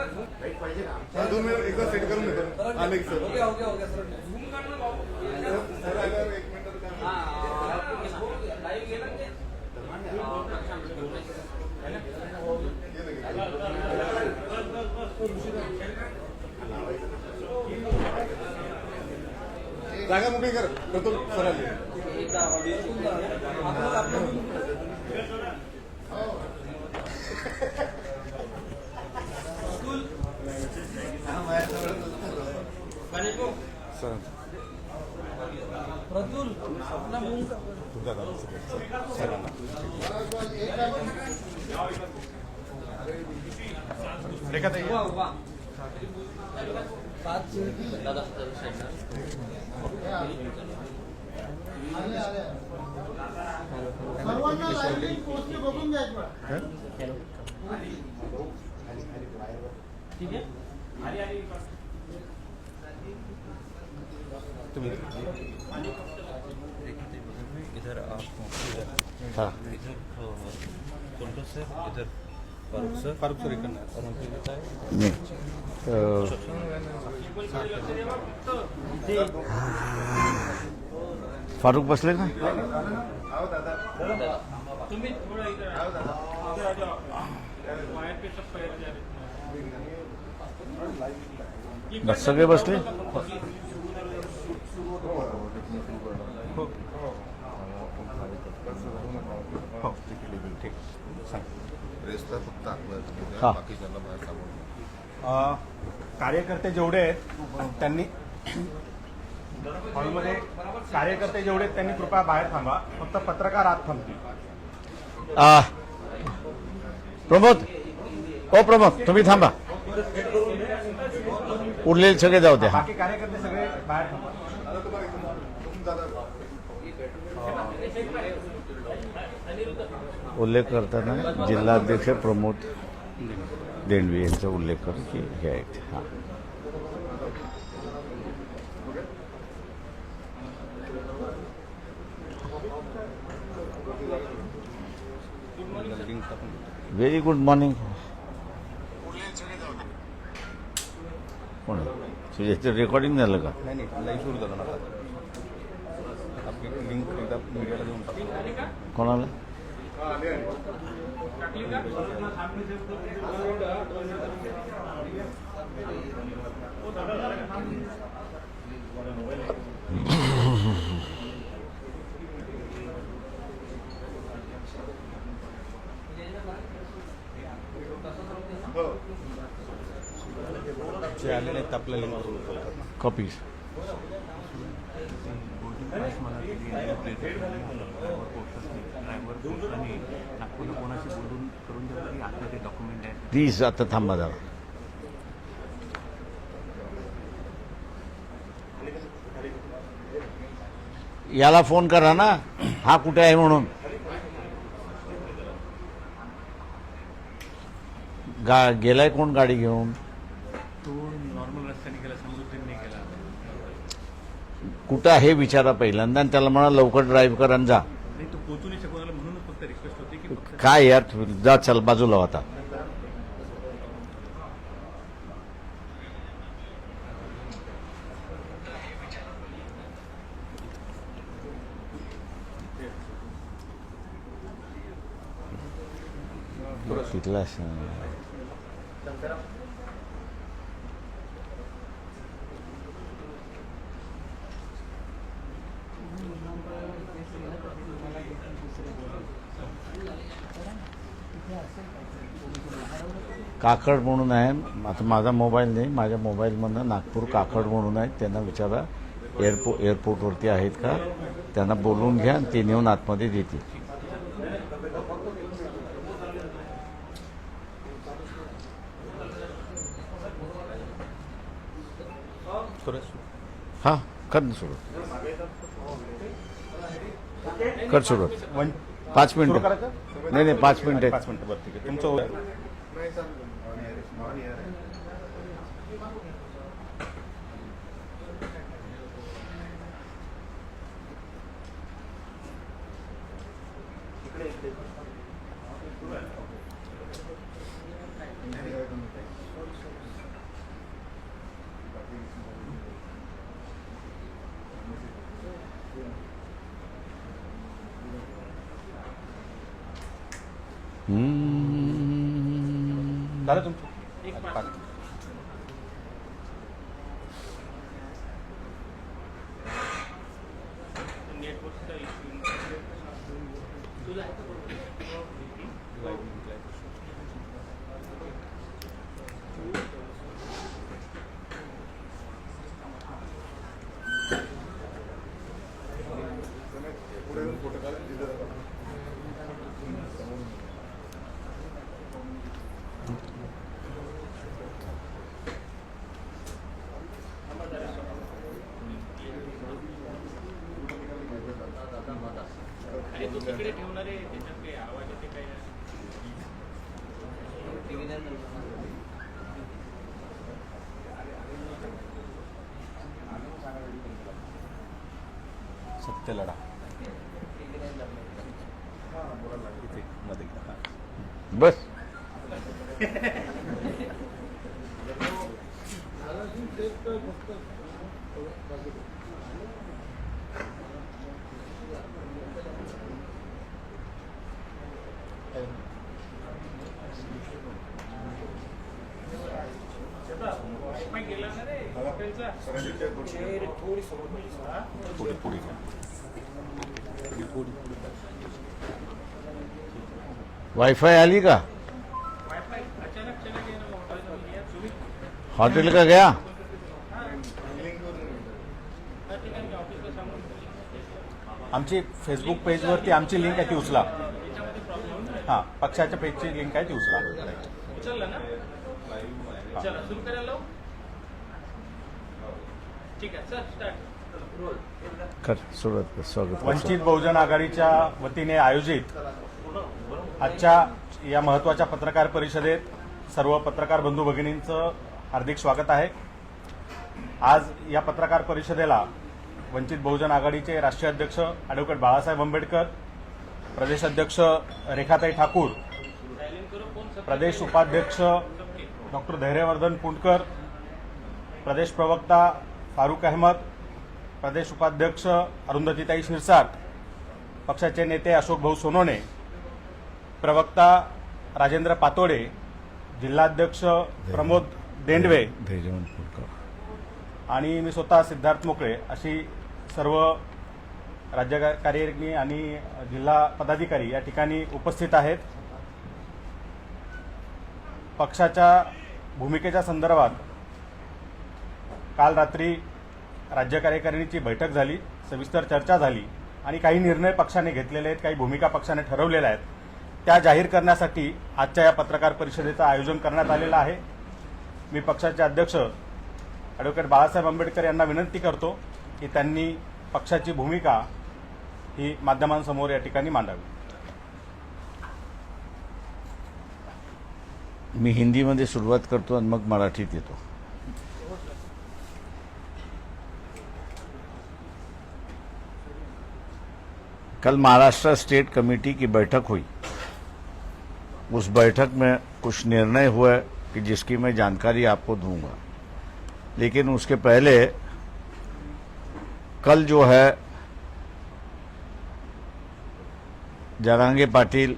2 minute एकदा set करून देतो. आले की सर. Okay sir. सर आल्यावर 1 मिनिट. जागा मोकळी कर. करतो सर आले. सर प्रतुल अपना मुंह का तुमचा दादा सरांना रेखा ताई दादा सर्वांना लाईव्ह पोस्ट बघून घ्यायचं. ठीक आहे. इधर हाँ इधर कौन से इधर फारूक सर इकडनं और उनके बताए नहीं फारूक बसले ना. तुम्ही थोड़ा इधर आ जाओ. वायर पे सब पैर जा रहे. बस सगळे बसले. हा कार्यकर्ते जेवढे आहेत त्यांनी हॉलमध्ये कार्यकर्ते जेवढे आहेत त्यांनी कृपया बाहेर थांबा. फक्त पत्रकार आत थांबतील. प्रमोद ओ प्रमोद तुम्ही थांबा. उरलेले सगळे जाऊ द्या. बाकी कार्यकर्ते सगळे बाहेर थांबा. उल्लेख करताना जिल्हाध्यक्ष प्रमोद देंडवे यांचा उल्लेख कर की हे आहेत. हां व्हेरी गुड मॉर्निंग. कोण तुझ्या रेकॉर्डिंग झालं का? नाही लाईव्ह सुरू झालं ना. आपली लिंक एकदा मीडियाला देऊन टाकतो. कोणाला? जे आले नाहीत आपल्या लिंकवरून कॉपीज प्लीज आता थांबा जरा. याला फोन करा ना हा कुठे आहे म्हणून. गेलाय कोण गाडी घेऊन? तो नॉर्मल रस्त्याने गेला, समृद्धीने गेला. कुठं आहे विचारा पहिल्यांदा आणि त्याला म्हणा लवकर ड्राईव्ह करा आणि जा. नाही तो पोहोचू नाही शकतो. म्हणूनच फक्त रिक्वेस्ट होती की फक्त काय यार जा चल बाजूला आता. तिथला काकड म्हणून आहे. आता माझा मोबाईल नाही. माझ्या मोबाईलमधनं नागपूर काकड म्हणून आहे. त्यांना विचारा एअरपोर्टवरती आहेत का. त्यांना बोलवून घ्या आणि ते नेऊन आतमध्ये देतील. हां कर सुरू कर सुरू 5 मिनिटं. नाही 5 मिनिटं. 5 मिनिटं बरं ठीक आहे. तुमचं झालं तुमचं एक पाच. नेटवर्कचा इश्यू तुला अरे तू तिकडे ठेवणार आहे त्याच्यात काही आवाज येते काय सत्य लढा इथे मध्ये घ्या. हां. बस वायफाय गेला ना रे हॉटेलचा पुढे पुढे घ्या. पुढे वाईफाई आली का वायफाय अचानक चला गया ना हॉटेल में यार सुमित हॉटेल का गया हर ठिकाणी ऑफिसला सांगून आमची फेसबुक पेजवरती आमची लिंक आहे ती उचला. त्याच्यामध्ये प्रॉब्लेम हां पक्षाच्या पेजची लिंक आहे ती उचला. उचलला ना चला सुरू करायला लावू? ठीक आहे सर स्टार्ट कर सुरुवात कर स्वागत कर. वंचित बहुजन आघाडीच्या वतीने आयोजित आजच्या या महत्त्वाच्या पत्रकार परिषदेत सर्व पत्रकार बंधू भगिनींचं हार्दिक स्वागत आहे. आज या पत्रकार परिषदेला वंचित बहुजन आघाडीचे राष्ट्रीय अध्यक्ष ॲडव्होकेट बाळासाहेब आंबेडकर, प्रदेश अध्यक्ष रेखाताई ठाकूर, सायलेंट करो फोन सब प्रदेश उपाध्यक्ष डॉक्टर धैर्यवर्धन पुंडकर, प्रदेश प्रवक्ता फारुक अहमद, प्रदेश उपाध्यक्ष अरुंधतीताई शिरसाट, पक्षाचे नेते अशोक भाऊ सोनोने, प्रवक्ता राजेंद्र पातोडे, जिल्हाध्यक्ष प्रमोद देंडवे धैर्यवंत पुरकर. आणि मी स्वतः सिद्धार्थ मोकळे अशी सर्व राज्यकारिणी आणि जिल्हा पदाधिकारी या ठिकाणी उपस्थित आहेत. पक्षाच्या भूमिकेच्या संदर्भात काल रात्री राज्य कार्यकारिणीची बैठक झाली, सविस्तर चर्चा झाली आणि काही निर्णय पक्षाने घेतलेले आहेत, काही भूमिका पक्षाने ठरवलेल्या आहेत, त्या जाहीर करण्यासाठी आजच्या या पत्रकार परिषदेचं आयोजन करण्यात आलेलं आहे. मी पक्षाचे अध्यक्ष ॲडव्होकेट बाळासाहेब आंबेडकर यांना विनंती करतो की त्यांनी पक्षाची भूमिका ही माध्यमांसमोर या ठिकाणी मांडावी. मी हिंदीमध्ये सुरुवात करतो आणि मग मराठीत येतो. कल महाराष्ट्र स्टेट कमेटी की बैठक हुई. उस बैठक में कुछ निर्णय हुए कि जिसकी मैं जानकारी आपको दूंगा, लेकिन उसके पहले कल जो है जरांगे पाटिल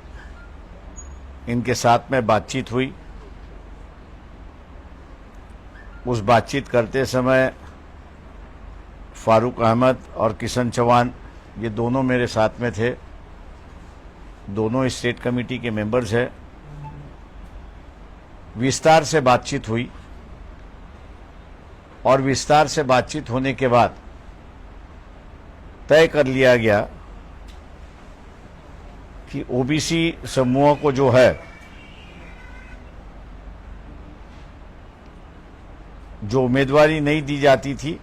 इनके साथ में बातचीत हुई. उस बातचीत करते समय फारूक अहमद और किशन चौहान ये दोनों मेरे साथ में थे. दोनों स्टेट कमेटी के मेंबर्स हैं. विस्तार से बातचीत हुई और विस्तार से बातचीत होने के बाद तय कर लिया गया कि ओबीसी समूह को जो है जो उम्मीदवारी नहीं दी जाती थी,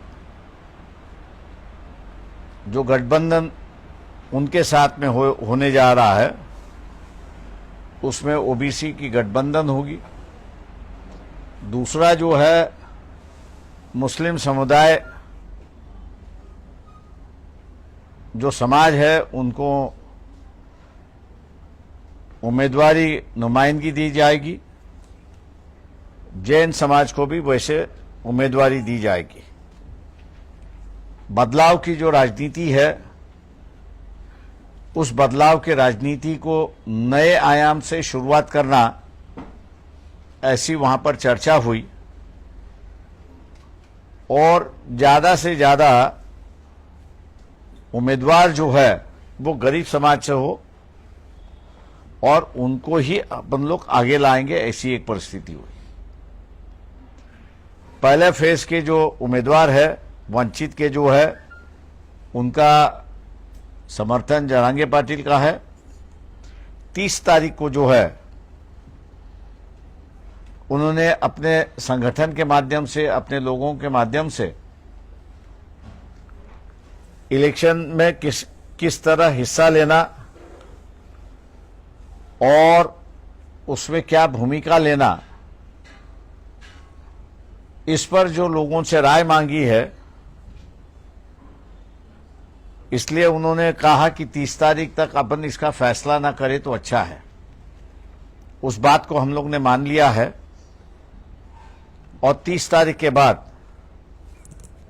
जो गठबंधन उनके साथ में होने जा रहा है, उसमें ओबीसी की गठबंधन होगी. दूसरा जो है मुस्लिम समुदाय जो समाज है उनको उम्मीदवारी नुमाइंदगी दी जाएगी. जैन समाज को भी वैसे उम्मीदवारी दी जाएगी. बदलाव की जो राजनीति है, उस बदलाव के राजनीति को नए आयाम से शुरुआत करना ऐसी वहां पर चर्चा हुई और ज्यादा से ज्यादा उम्मीदवार जो है वो गरीब समाज से हो और उनको ही अपन लोग आगे लाएंगे, ऐसी एक परिस्थिति हुई। पहले फेज के जो उम्मीदवार है वंचित के जो है उनका समर्थन जरांगे पाटिल का है। 30 तारीख को जो है उन्होंने अपने संगठन के माध्यम से, अपने लोगों के माध्यम से इलेक्शन में किस तरह हिस्सा लेना और उसमें क्या भूमिका लेना, इस पर जो लोगों से राय मांगी है, इसलिए उन्होंने कहा कि 30 तारीख तक अपन इसका फैसला ना करें तो अच्छा है। उस बात को हम लोग ने मान लिया है और 30 तारीख के बाद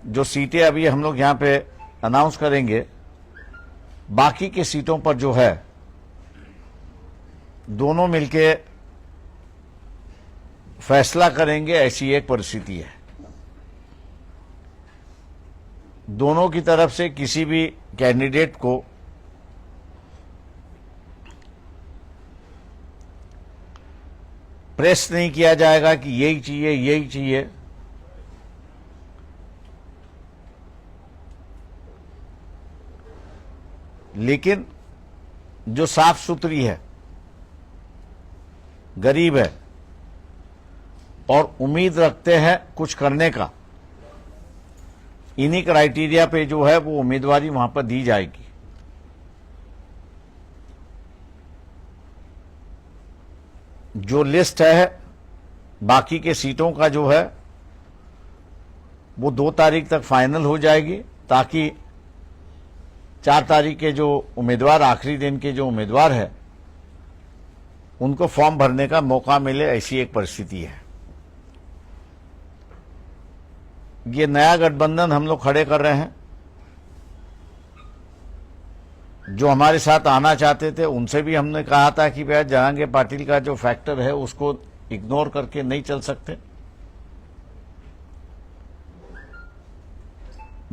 जो सीटें अभी हम लोग यहां पे अनाउंस करेंगे, बाकी के सीटों पर जो है दोनों मिलके फैसला करेंगे, ऐसी एक परिस्थिति है। दोनों की तरफ से किसी भी कैंडिडेट को प्रेस नहीं किया जाएगा कि यही चाहिए यही चाहिए। लेकिन जो साफ सुथरी है, गरीब है और उम्मीद रखते हैं कुछ करने का, इन्हीं क्राइटेरिया पे जो है वो उम्मीदवारी वहां पर दी जाएगी। जो लिस्ट है बाकी के सीटों का जो है वो 2 तारीख तक फाइनल हो जाएगी, ताकि 4 तारीख के जो उम्मीदवार, आखिरी दिन के जो उम्मीदवार है, उनको फॉर्म भरने का मौका मिले, ऐसी एक परिस्थिति है। ये नया गठबंधन हम लोग खड़े कर रहे हैं। जो हमारे साथ आना चाहते थे उनसे भी हमने कहा था कि भैया जरांगे पाटिल का जो फैक्टर है उसको इग्नोर करके नहीं चल सकते।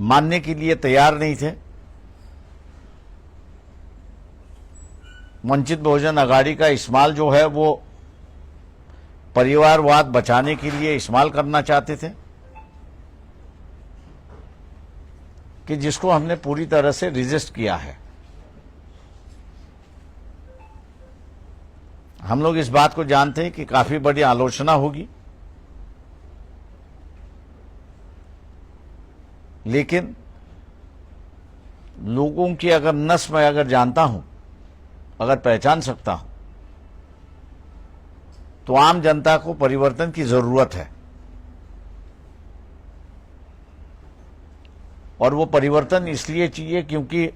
मानने के लिए तैयार नहीं थे। वंचित बहुजन आघाड़ी का इस्तेमाल जो है वो परिवारवाद बचाने के लिए इस्तेमाल करना चाहते थे, कि जिसको हमने पूरी तरह से रिजिस्ट किया है। हम लोग इस बात को जानते हैं कि काफी बड़ी आलोचना होगी, लेकिन लोगों की अगर नस मैं अगर जानता हूं, अगर पहचान सकता हूं, तो आम जनता को परिवर्तन की जरूरत है। और वो परिवर्तन इसलिए चाहिए क्योंकि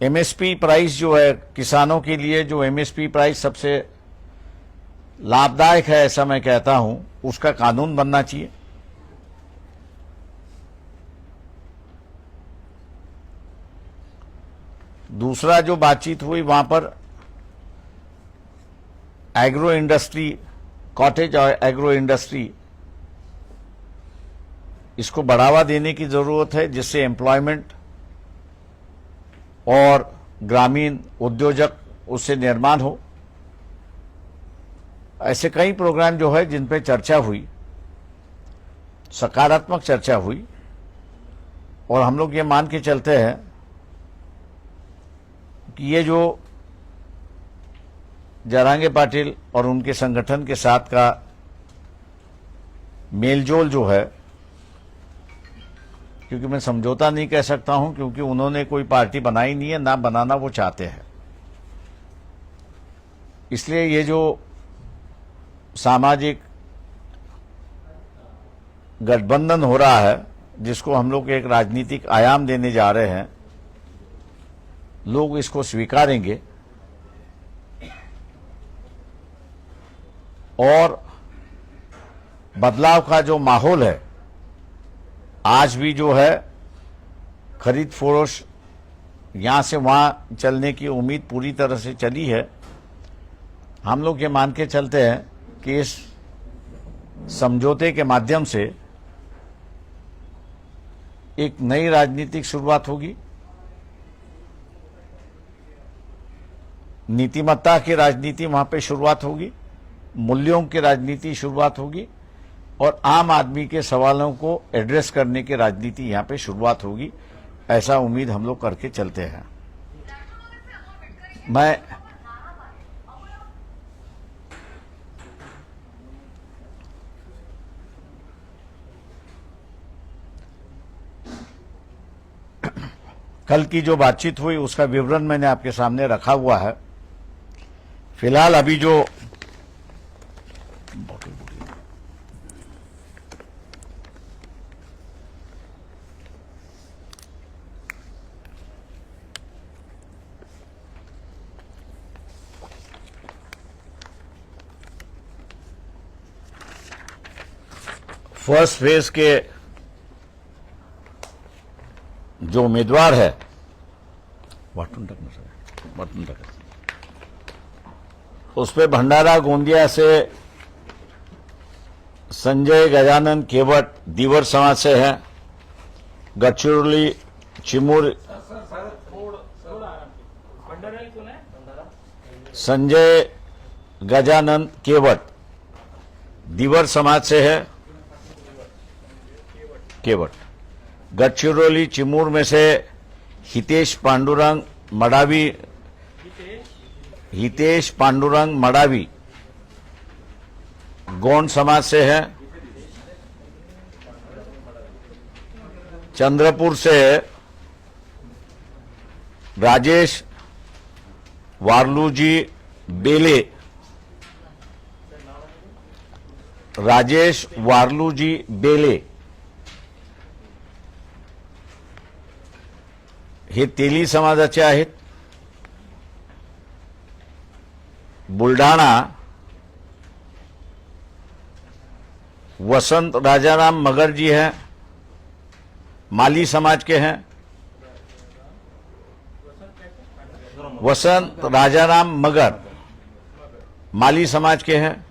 एमएसपी प्राइस जो है किसानों के लिए, जो एमएसपी प्राइस सबसे लाभदायक है ऐसा मैं कहता हूं, उसका कानून बनना चाहिए। दूसरा जो बातचीत हुई वहां पर एग्रो इंडस्ट्री, कॉटेज और एग्रो इंडस्ट्री, इसको बढ़ावा देने की जरूरत है, जिससे एम्प्लॉयमेंट और ग्रामीण उद्योजक उससे निर्माण हो। ऐसे कई प्रोग्राम जो है जिन पे चर्चा हुई, सकारात्मक चर्चा हुई, और हम लोग ये मान के चलते हैं कि ये जो जरांगे पाटिल और उनके संगठन के साथ का मेलजोल जो है, क्योंकि मैं समझौता नहीं कह सकता हूं, क्योंकि उन्होंने कोई पार्टी बनाई नहीं है, ना बनाना वो चाहते हैं। इसलिए ये जो सामाजिक गठबंधन हो रहा है, जिसको हम लोग एक राजनीतिक आयाम देने जा रहे हैं, लोग इसको स्वीकारेंगे और बदलाव का जो माहौल है, आज भी जो है खरीद फरोश यहां से वहां चलने की उम्मीद पूरी तरह से चली है। हम लोग ये मान के चलते हैं कि इस समझौते के माध्यम से एक नई राजनीतिक शुरुआत होगी, नीतिमत्ता की राजनीति वहां पे शुरुआत होगी, मूल्यों की राजनीति शुरुआत होगी और आम आदमी के सवालों को एड्रेस करने की राजनीति यहां पे शुरुआत होगी। ऐसा उम्मीद हम लोग करके चलते हैं। मैं कल की जो बातचीत हुई उसका विवरण मैंने आपके सामने रखा हुआ है। फिलहाल अभी जो फर्स्ट फेज के जो उम्मीदवार है उस पे भंडारा गोंदिया से संजय गजानन केवट दीवर समाज से हैं, गढ़चिरौली चिमूर संजय गजानन केवट दीवर समाज से है, केवट। गढ़चिरौली चिमूर में से हितेश पांडुरंग मडावी गौंड समाज से है। चंद्रपुर से राजेश वार्लूजी बेले हे तेली समाजाचे आहेत। बुलढाणा वसंत राजाराम मगर जी हैं, माली समाज के हैं। वसंत राजाराम मगर माली समाज के हैं।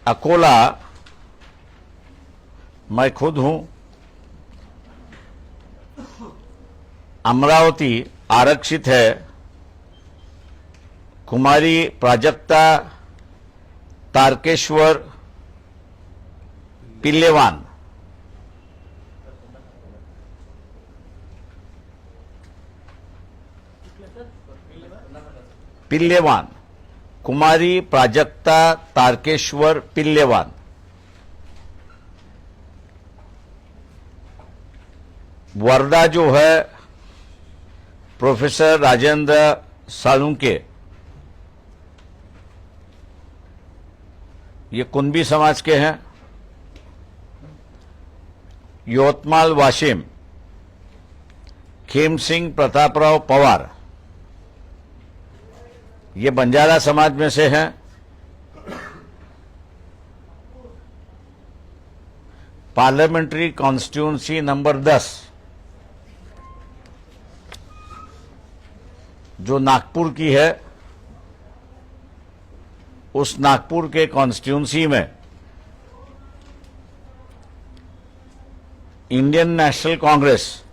अकोला मैं खुद हूं। अमरावती आरक्षित है, कुमारी प्राजक्ता तारकेश्वर पिल्लेवान कुमारी प्राजक्ता तारकेश्वर पिल्लेवान। वर्धा जो है प्रोफेसर राजेंद्र सालुंके, ये कुंभी समाज के हैं। यवतमाल वाशिम खेम सिंह प्रतापराव पवार, ये बंजारा समाज में से हैं। पार्लियामेंट्री कॉन्स्टिट्यूंसी नंबर 10 जो नागपुर की है, उस नागपुर के कॉन्स्टिट्यूंसी में इंडियन नेशनल कांग्रेस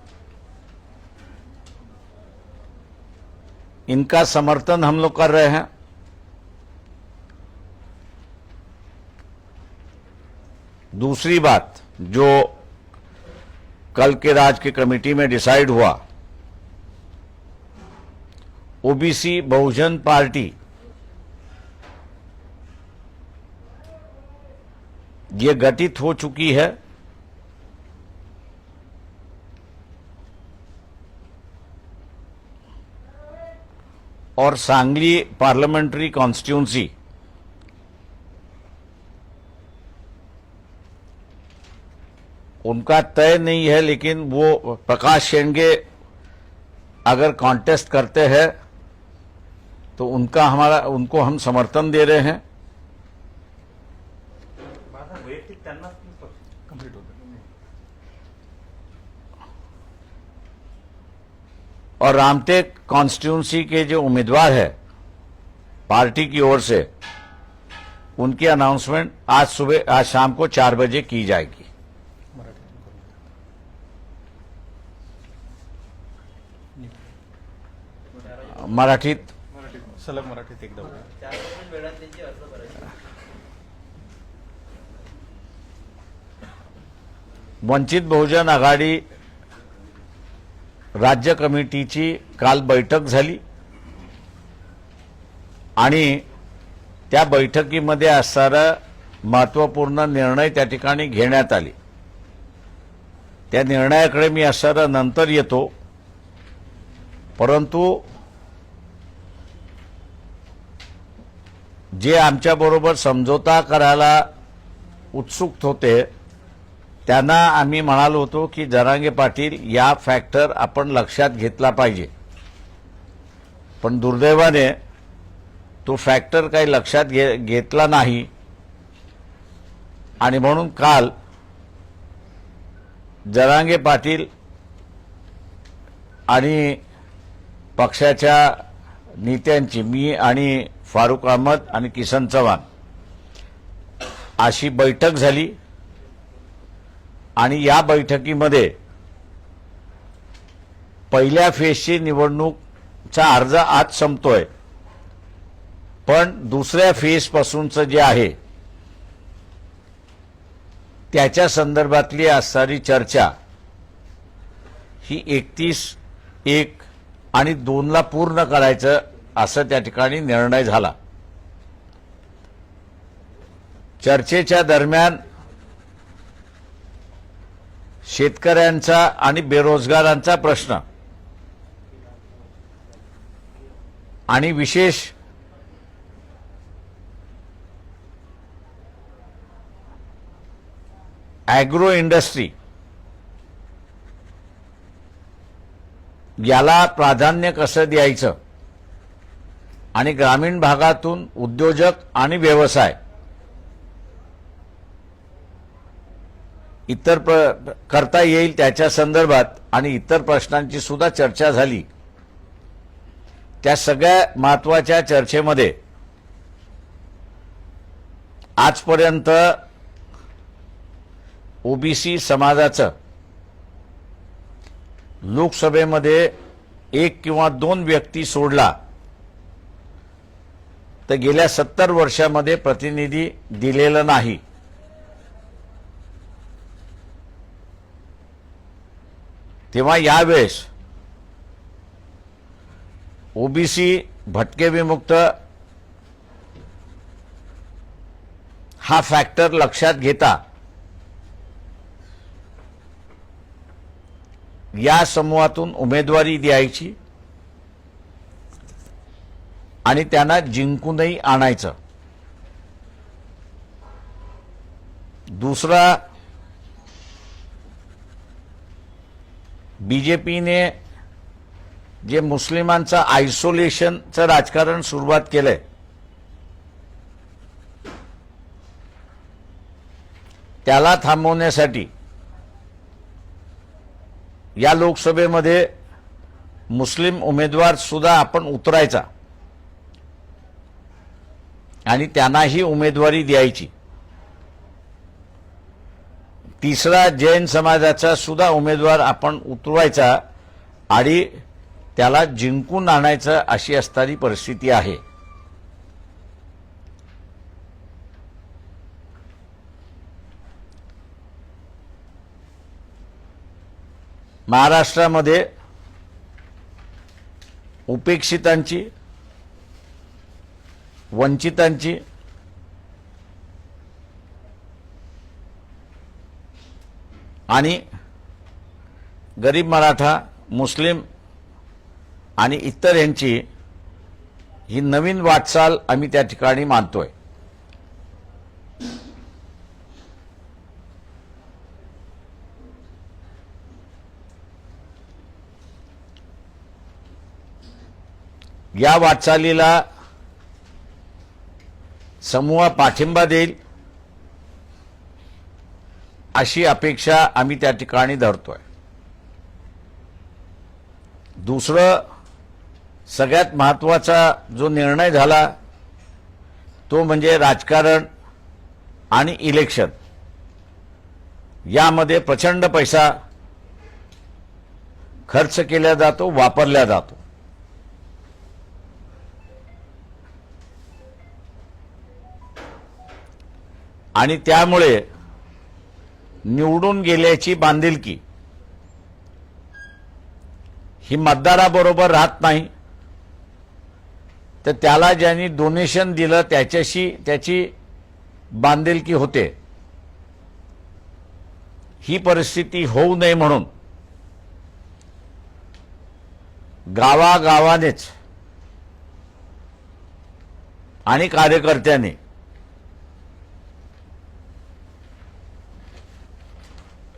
इनका समर्थन हम लोग कर रहे हैं। दूसरी बात जो कल के राज्य की कमेटी में डिसाइड हुआ, ओबीसी बहुजन पार्टी ये गठित हो चुकी है। और सांगली पार्लियामेंट्री कॉन्स्टिट्यूंसी उनका तय नहीं है, लेकिन वो प्रकाश शेंडगे अगर कॉन्टेस्ट करते हैं तो उनको हम समर्थन दे रहे हैं। वैयक्तिक त्यांना और रामटेक कॉन्स्टिट्यूंसी के जो उम्मीदवार है पार्टी की ओर से, उनकी अनाउंसमेंट आज शाम को 4 बजे की जाएगी। मराठीत सलग मराठीत एकदा बोला. वंचित बहुजन आघाडी राज्य कमिटीची काल बैठक झाली आणि त्या बैठकीमध्ये असणारा महत्त्वपूर्ण निर्णय त्या ठिकाणी घेण्यात आले. त्या निर्णयाकडे मी असणारा नंतर येतो, परंतु जे आमच्याबरोबर समझोता करायला उत्सुक होते त्यांना आम्ही म्हणालो होतो की जरांगे पाटील या फॅक्टर आपण लक्षात घेतला पाहिजे, पण दुर्दैवाने तो फॅक्टर काही लक्षात घेतला नाही आणि म्हणून काल जरांगे पाटील आणि पक्षाच्या नेत्यांची, मी आणि फारुक अहमद आणि किसन चव्हाण अशी बैठक झाली आणि या बैठकीमध्ये पहिल्या फेजची निवडणूकचा अर्ज आज संपतोय, पण दुसऱ्या फेज पासूनचं जे आहे त्याच्या संदर्भातली असणारी चर्चा ही 31/1 आणि 2ला पूर्ण करायचं असं त्या ठिकाणी निर्णय झाला. चर्चेच्या दरम्यान शेतकऱ्यांचा आणि बेरोजगारांचा प्रश्न आणि विशेष ॲग्रो इंडस्ट्री याला प्राधान्य कसं द्यायचं आणि ग्रामीण भागातून उद्योजक आणि व्यवसाय इतर करता येईल त्याच्या संदर्भात आणि इतर प्रश्नांची सुद्धा चर्चा झाली. त्या सगळ्या महत्त्वाच्या चर्चेमध्ये आजपर्यंत ओबीसी समाजाचं लोकसभेमध्ये 1 किंवा 2 व्यक्ती सोडला तर गेल्या 70 वर्षामध्ये प्रतिनिधी दिलेला नाही. तेव्हा यावेळेस ओबीसी भटके विमुक्त हा फॅक्टर लक्षात घेता या समूहातून उमेदवारी द्यायची आणि त्यांना जिंकूनही आणायचं. दुसरा, बीजेपीने जे मुस्लिमांचं आयसोलेशनचं राजकारण सुरुवात केलंय त्याला थांबवण्यासाठी या लोकसभेमध्ये मुस्लिम उमेदवार सुद्धा आपण उतरायचा आणि त्यांनाही उमेदवारी द्यायची. तिसरा, जैन समाजाचा सुद्धा उमेदवार आपण उतरवायचा आणि त्याला जिंकून आणायचं अशी असणारी परिस्थिती आहे. महाराष्ट्रामध्ये उपेक्षितांची, वंचितांची आणि गरीब मराठा, मुस्लिम आणि इतर यांची ही नवीन वाटचाल आम्ही त्या ठिकाणी मानतोय. या वाटचालीला समूह पाठिंबा देईल अशी अपेक्षा आम्ही त्या ठिकाणी धरतोय. दुसरं सगळ्यात महत्त्वाचा जो निर्णय झाला तो म्हणजे राजकारण आणि इलेक्शन यामध्ये प्रचंड पैसा खर्च केला जातो, वापरला जातो. आणि त्यामुळे निवडून गेल्याची बांधिलकी ही मतदाराबरोबर राहत नाही, तर त्याला ज्यांनी डोनेशन दिलं त्याच्याशी त्याची बांधिलकी होते. ही परिस्थिती होऊ नये म्हणून गावागावानेच आणि कार्यकर्त्यांनी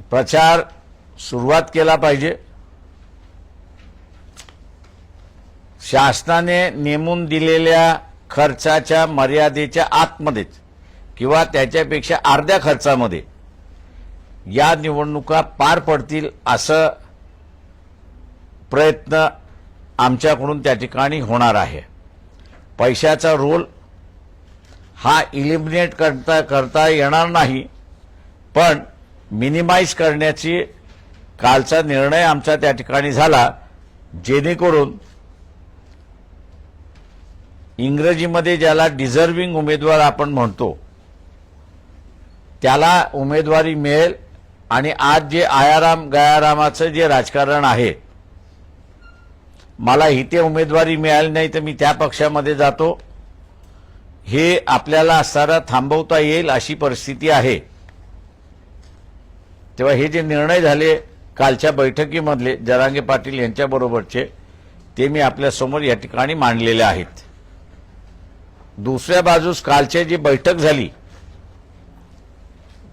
प्रचार सुरुवात केला पाहिजे. शासनाने नेमून दिलेल्या खर्चाच्या मर्यादेच्या आतमध्येच किंवा त्याच्यापेक्षा अर्ध्या खर्चामध्ये या निवडणुका पार पडतील असं प्रयत्न आमच्याकडून त्या ठिकाणी होणार आहे. पैशाचा रोल हा इलिमिनेट करता येणार नाही, पण मिनिमाइज करण्याची कालचा निर्णय आमचा त्या ठिकाणी झाला, जेणेकरून इंग्रजीमध्ये ज्याला डिझर्विंग उमेदवार आपण म्हणतो त्याला उमेदवारी मिळेल. आणि आज जे आयाराम गयारामाचं जे राजकारण आहे, मला इथे उमेदवारी मिळाली नाही तर मी त्या पक्षामध्ये जातो, हे आपल्याला असताना थांबवता येईल अशी परिस्थिती आहे. तेव्हा हे जे निर्णय झाले कालच्या बैठकीमधले जरांगे पाटील यांच्याबरोबरचे, ते मी आपल्यासमोर या ठिकाणी मांडलेले आहेत. दुसऱ्या बाजूस कालची जी बैठक झाली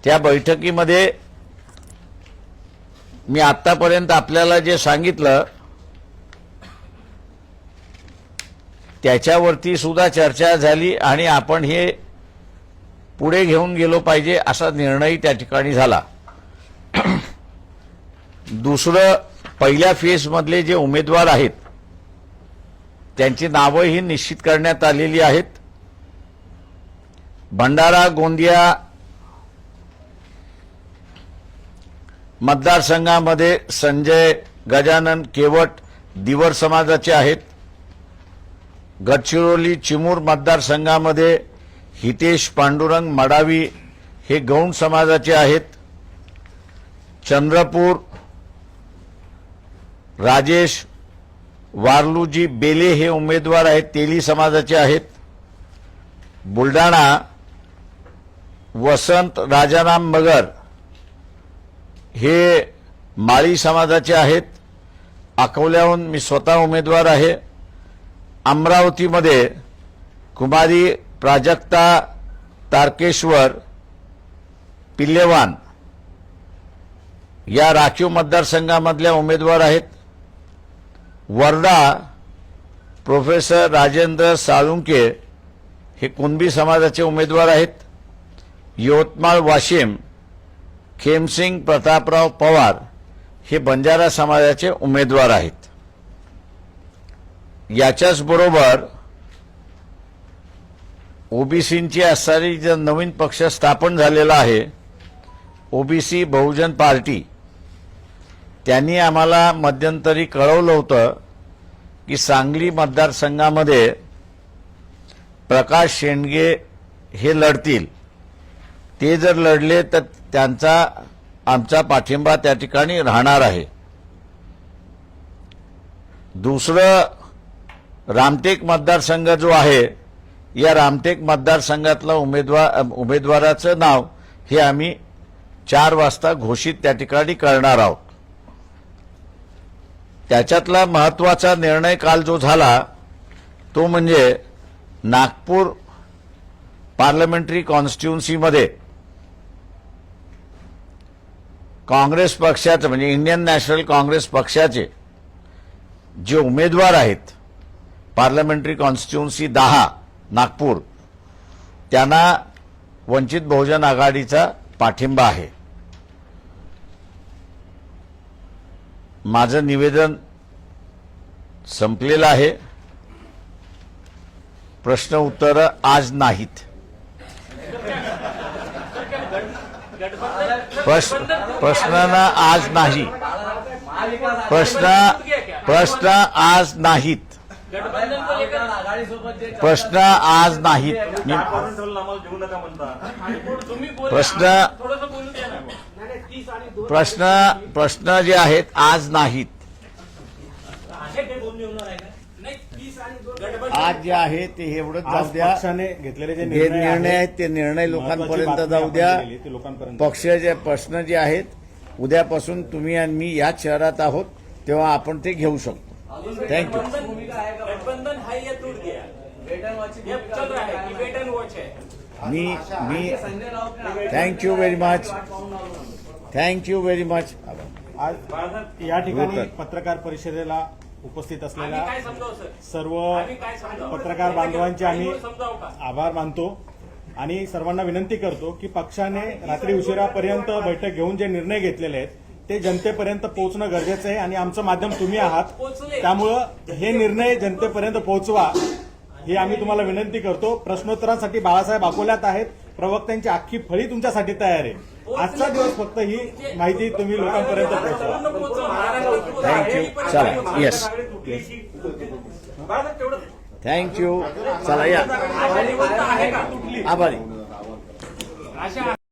त्या बैठकीमध्ये मी आतापर्यंत आपल्याला जे सांगितलं त्याच्यावरती सुद्धा चर्चा झाली आणि आपण हे पुढे घेऊन गेलो पाहिजे असा निर्णय त्या ठिकाणी झाला. दुसरं, पहिल्या फेजमधले जे उमेदवार आहेत त्यांची नावंही निश्चित करण्यात आलेली आहेत. भंडारा गोंदिया मतदारसंघामध्ये संजय गजानन केवट दिवर समाजाचे आहेत. गडचिरोली चिमूर मतदारसंघामध्ये हितेश पांडुरंग मडावी हे गौंड समाजाचे आहेत. चंद्रपूर राजेश वारलूजी बेले हे उमेदवार आहेत, तेली समाजाचे आहेत. बुलढाणा वसंत राजाराम मगर हे माळी समाजाचे आहेत. अकोल्याहून मी स्वतः उमेदवार आहे. अमरावतीमध्ये कुमारी प्राजक्ता तारकेश्वर पिल्लेवान या राखीव मतदारसंघामधल्या उमेदवार आहेत. वर्धा प्रोफेसर राजेंद्र साळुंके हे कुणबी समाजाचे उमेदवार आहेत. यवतमाळ वाशिम खेमसिंग प्रतापराव पवार हे बंजारा समाजाचे उमेदवार आहेत. याच्याच बरोबर ओबीसींची असणारी जो नवीन पक्ष स्थापन झालेला आहे ओबीसी बहुजन पार्टी, त्यांनी आम्हाला मध्यंतरी कळवलं होतं की सांगली मतदारसंघामध्ये प्रकाश शेंडगे हे लढतील. ते जर लढले तर त्यांचा आमचा पाठिंबा त्या ठिकाणी राहणार आहे. दुसरं, रामटेक मतदारसंघ जो आहे या रामटेक मतदारसंघातला उमेदवाराचं नाव हे आम्ही 4 वाजता घोषित त्या ठिकाणी करणार आहोत. त्याच्यातला महत्त्वाचा निर्णय काल जो झाला तो म्हणजे नागपूर पार्लमेंटरी कॉन्स्टिट्युन्सीमध्ये काँग्रेस पक्षाचे म्हणजे इंडियन नॅशनल काँग्रेस पक्षाचे जे उमेदवार आहेत पार्लमेंटरी कॉन्स्टिट्युन्सी 10 नागपूर, त्यांना वंचित बहुजन आघाडीचा पाठिंबा आहे. माझं निवेदन संपलेला आहे. प्रश्न उत्तर आज नाहीत. प्रश्न आज नाही. प्रश्न आज नाहीत. गठबंधन को लेकर प्रश्न आज नाहीत. तुम्ही बोला, प्रश्न- थोडंसं बोलू द्या ना. प्रश्न जे आहेत आज नाहीत. नाही, 30 आणि 2 गठबंधन आज जे आहे ते एवढंच जाऊ आज द्या. पक्षाने घेतलेले जे जे निर्णय आहेत ते निर्णय महत्त्वाची लोकांपर्यंत बातमी जाऊ आपण द्या. दिलेली, ते लोकांपर्यंत पक्षाचे प्रश्न जे आहेत उद्यापासून तुम्ही आणि मी याच शहरात आहोत तेव्हा आपण ते घेऊ शकतो. थँक्यू. गठबंधन है ये टूट गया, ये चल रहा है कि वेट एंड वॉच है. मी thank you very much. Thank you very much. आज या ठिकाणी होतं. पत्रकार परिषदेला उपस्थित आम्ही असलेल्या काय समजावू सर, सर्व आम्ही काय समजावू, पत्रकार बांधवांचे आम्ही समजावू का? आभार मानतो आणि सर्वांना विनंती करतो की पक्षाने रात्री उशिरापर्यंत बैठक घेऊन जे निर्णय घेतलेले आहेत ते जनतेपर्यंत पोहोचणं गरजेचं आहे आणि आमचं माध्यम तुम्ही आहात. त्यामुळं हे निर्णय जनतेपर्यंत पोहोचवा ही आम्ही तुम्हाला विनंती करतो. प्रश्नोत्तरांसाठी बाळासाहेब अकोल्यात आहेत. प्रवक्त्यांची अख्खी फळी तुमच्यासाठी तयार आहे. आजचा दिवस फक्त ही माहिती तुम्ही लोकांपर्यंत पोहोचवा. पूर्ण पोहोचवा. महाराष्ट्रात थँक्यू. चला. येस. थँक्यू. चला या. आशा निवडणूक आहे का? आभारी. आशा